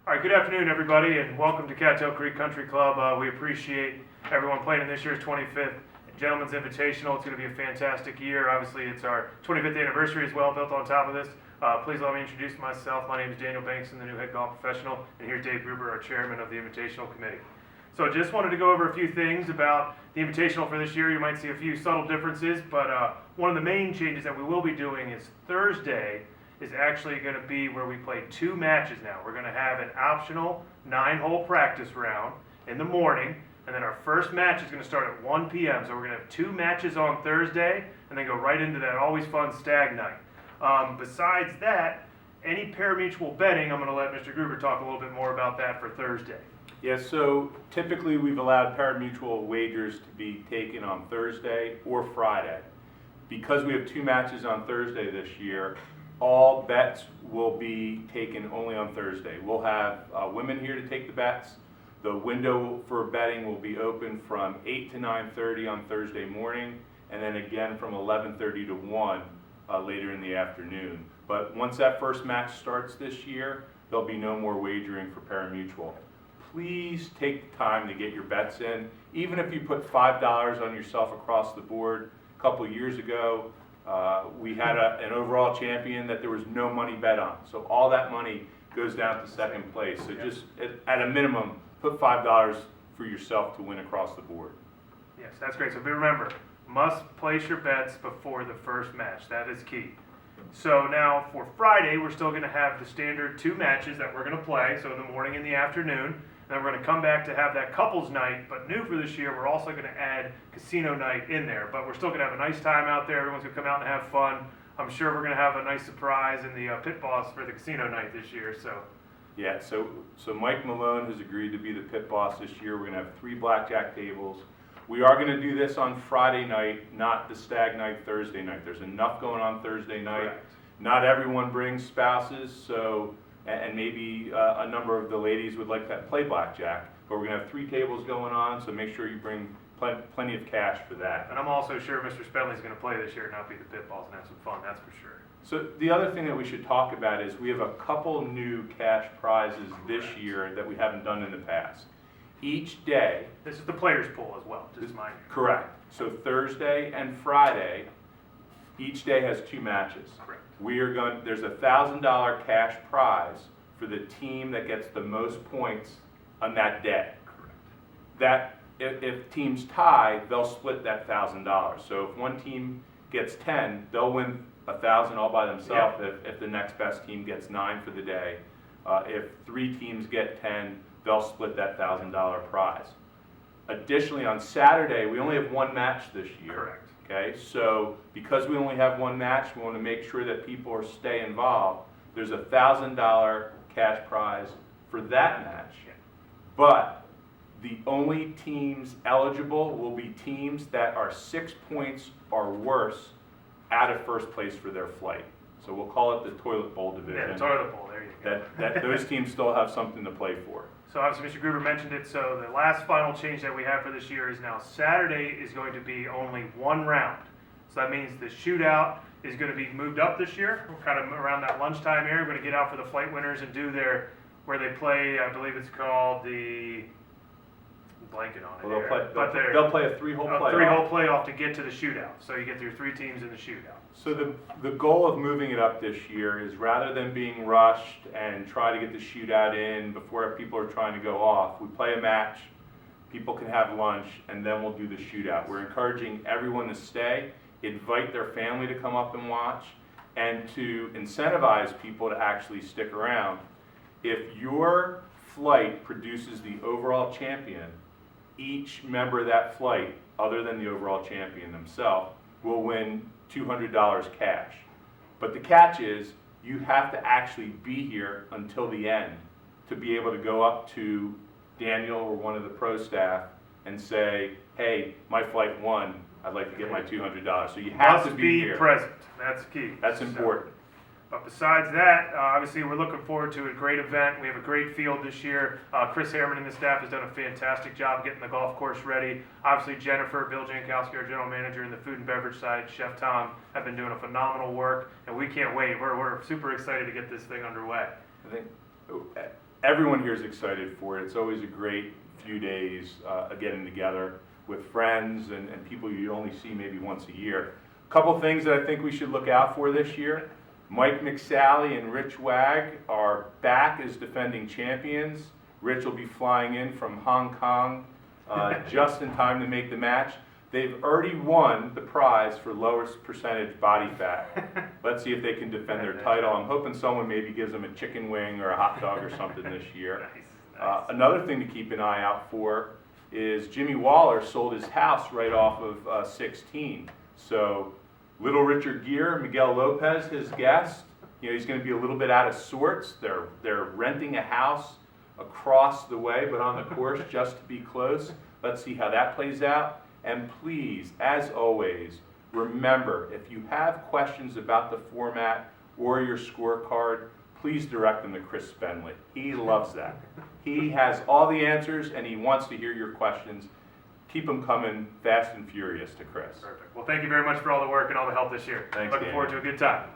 All right, good afternoon, everybody, and welcome to Cattail Creek Country Club. We appreciate everyone playing in this year's 25th Gentlemen's Invitational. It's going to be a fantastic year. Obviously, it's our 25th anniversary as well, built on top of this. Please let me introduce myself. My name is Daniel Banks, I'm the new head golf professional, and here's Dave Gruber, our chairman of the Invitational Committee. So just wanted to go over a few things about the Invitational for this year. You might see a few subtle differences, but one of the main changes that we will be doing is Thursday is actually going to be where we play two matches now. We're going to have an optional 9-hole practice round in the morning, and then our first match is going to start at 1 p.m. So we're going to have two matches on Thursday, and then go right into that always fun stag night. Besides that, any pari-mutuel betting, I'm going to let Mr. Gruber talk a little bit more about that for Thursday. Yeah, so typically we've allowed pari-mutuel wagers to be taken on Thursday or Friday. Because we have two matches on Thursday this year, all bets will be taken only on Thursday. We'll have women here to take the bets. The window for betting will be open from 8 to 9:30 on Thursday morning, and then again from 11:30 to 1 later in the afternoon. But once that first match starts this year, there'll be no more wagering for pari-mutuel. Please take the time to get your bets in. Even if you put $5 on yourself across the board. A couple of years ago, we had an overall champion that there was no money bet on. So all that money goes down to second place. So just at a minimum, put $5 for yourself to win across the board. Yes, that's great. So remember, must place your bets before the first match. That is key. So now for Friday, we're still going to have the standard two matches that we're going to play. So in the morning and the afternoon. And then we're going to come back to have that couples night, but new for this year, we're also going to add casino night in there. But we're still going to have a nice time out there. Everyone's going to come out and have fun. I'm sure we're going to have a nice surprise in the pit boss for the casino night this year. So, yeah, so Mike Malone has agreed to be the pit boss this year. We're going to have 3 blackjack tables. We are going to do this on Friday night, not the stag night Thursday night. There's enough going on Thursday night. Correct. Not everyone brings spouses, so. And maybe a number of the ladies would like to play blackjack, but we're going to have 3 tables going on, so make sure you bring plenty of cash for that. And I'm also sure Mr. Spedley's going to play this year and not be the pit boss and have some fun, that's for sure. So the other thing that we should talk about is we have a couple new cash prizes this year that we haven't done in the past. Each day. This is the players' pool as well, just mind you. Correct. So Thursday and Friday, each day has 2 matches. Correct. There's a $1,000 cash prize for the team that gets the most points on that day. Correct. That if teams tie, they'll split that $1,000. So if one team gets 10, they'll win 1,000 all by themselves. Yep. If the next best team gets 9 for the day, if 3 teams get 10, they'll split that $1,000 prize. Additionally, on Saturday, we only have 1 match this year. Correct. Okay, so because we only have 1 match, we want to make sure that people stay involved. There's a $1,000 cash prize for that match, but the only teams eligible will be teams that are 6 points or worse out of first place for their flight. So we'll call it the toilet bowl division. Yeah, the toilet bowl, there you go. That those teams still have something to play for. So obviously Mr. Gruber mentioned it, so the last final change that we have for this year is now Saturday is going to be only 1 round. So that means the shootout is going to be moved up this year. We're kind of around that lunchtime area. We're going to get out for the flight winners and do where they play, I believe it's called the, I'm blanking on it. Well, here. they'll play a 3-hole playoff. 3-hole playoff to get to the shootout. So you get your 3 teams in the shootout. So the goal of moving it up this year is rather than being rushed and try to get the shootout in before people are trying to go off, we play a match, people can have lunch, and then we'll do the shootout. We're encouraging everyone to stay, invite their family to come up and watch, and to incentivize people to actually stick around. If your flight produces the overall champion, each member of that flight, other than the overall champion themselves, will win $200 cash. But the catch is you have to actually be here until the end to be able to go up to Daniel or one of the pro staff and say, hey, my flight won, I'd like to get my $200. So you have to be here. Present. That's key. That's important. But besides that, obviously we're looking forward to a great event. We have a great field this year. Chris Harriman and the staff has done a fantastic job getting the golf course ready. Obviously Jennifer, Bill Jankowski, our general manager, and the food and beverage side, Chef Tom, have been doing a phenomenal work, and we can't wait. We're super excited to get this thing underway. I think everyone here is excited for it. It's always a great few days getting together with friends and people you only see maybe once a year. A couple things that I think we should look out for this year. Mike McSally and Rich Wag are back as defending champions. Rich will be flying in from Hong Kong just in time to make the match. They've already won the prize for lowest percentage body fat. Let's see if they can defend their title. I'm hoping someone maybe gives them a chicken wing or a hot dog or something this year. Nice. Another thing to keep an eye out for is Jimmy Waller sold his house right off of 16. So Little Richard Gere, Miguel Lopez, his guest, he's going to be a little bit out of sorts. They're renting a house across the way, but on the course just to be close. Let's see how that plays out. And please, as always, remember, if you have questions about the format or your scorecard, please direct them to Chris Spenley. He loves that. He has all the answers, and he wants to hear your questions. Keep them coming fast and furious to Chris. Perfect. Well, thank you very much for all the work and all the help this year. Thanks, Looking Daniel. forward to a good time.